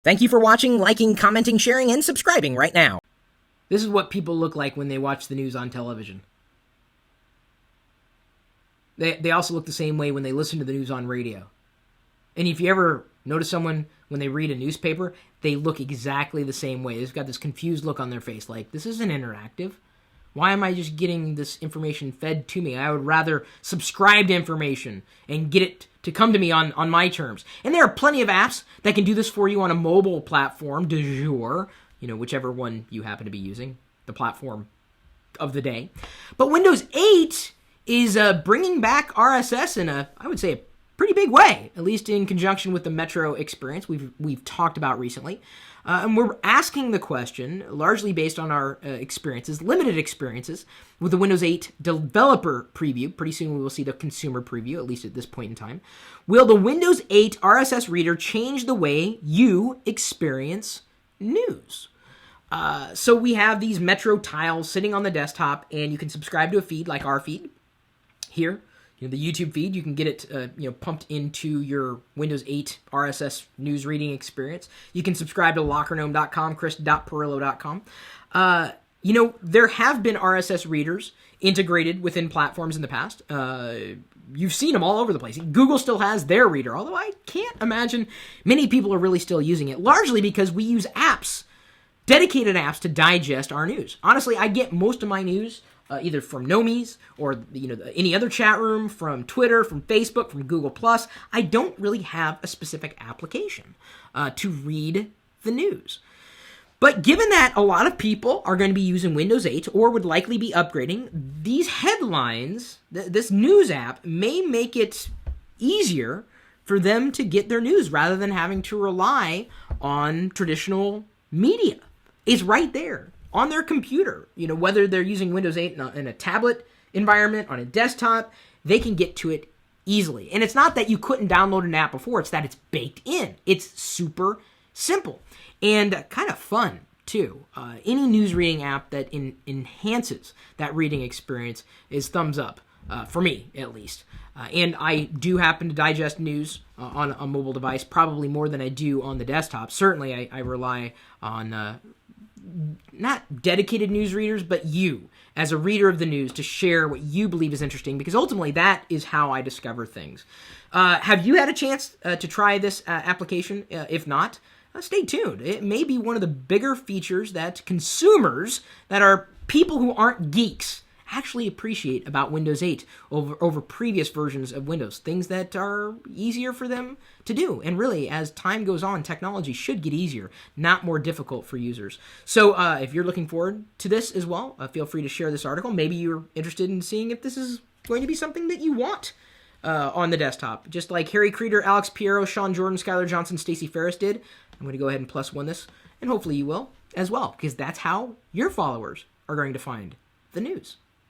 Thank you for watching, liking, commenting, sharing, and subscribing right now. This is what people look like when they watch the news on television. They also look the same way when they listen to the news on radio. And if you ever notice someone when they read a newspaper, they look exactly the same way. They've got this confused look on their face, like, this isn't interactive. Why am I just getting this information fed to me? I would rather subscribe to information and get it to come to me on my terms. And there are plenty of apps that can do this for you on a mobile platform, du jour, whichever one you happen to be using, the platform of the day. But Windows 8 is bringing back RSS in I would say, a pretty big way, at least in conjunction with the Metro experience we've talked about recently. And we're asking the question, largely based on our limited experiences, with the Windows 8 developer preview. Pretty soon we will see the consumer preview, at least at this point in time. Will the Windows 8 RSS reader change the way you experience news? So we have these Metro tiles sitting on the desktop, and you can subscribe to a feed like our feed here. The YouTube feed, you can get it pumped into your Windows 8 RSS news reading experience. You can subscribe to lockergnome.com, chris.perillo.com. There have been RSS readers integrated within platforms in the past. You've seen them all over the place. Google still has their reader, although I can't imagine many people are really still using it, largely because we use apps, dedicated apps, to digest our news. Honestly, I get most of my news either from Nomies or any other chat room, from Twitter, from Facebook, from Google+. I don't really have a specific application to read the news. But given that a lot of people are going to be using Windows 8 or would likely be upgrading, these headlines, this news app, may make it easier for them to get their news rather than having to rely on traditional media. It's right there on their computer. Whether they're using Windows 8 in a tablet environment, on a desktop, they can get to it easily. And it's not that you couldn't download an app before, it's that it's baked in. It's super simple and kind of fun, too. Any news reading app that enhances that reading experience is thumbs up, for me, at least. And I do happen to digest news on a mobile device, probably more than I do on the desktop. Certainly, I rely on not dedicated news readers, but you, as a reader of the news, to share what you believe is interesting, because ultimately that is how I discover things. Have you had a chance to try this application? If not, stay tuned. It may be one of the bigger features that consumers, that are people who aren't geeks, actually appreciate about Windows 8 over previous versions of Windows. Things that are easier for them to do. And really, as time goes on, technology should get easier, not more difficult for users. So if you're looking forward to this as well, feel free to share this article. Maybe you're interested in seeing if this is going to be something that you want on the desktop. Just like Harry Creeder, Alex Piero, Sean Jordan, Skylar Johnson, Stacey Ferris did. I'm going to go ahead and +1 this, and hopefully you will as well, because that's how your followers are going to find the news.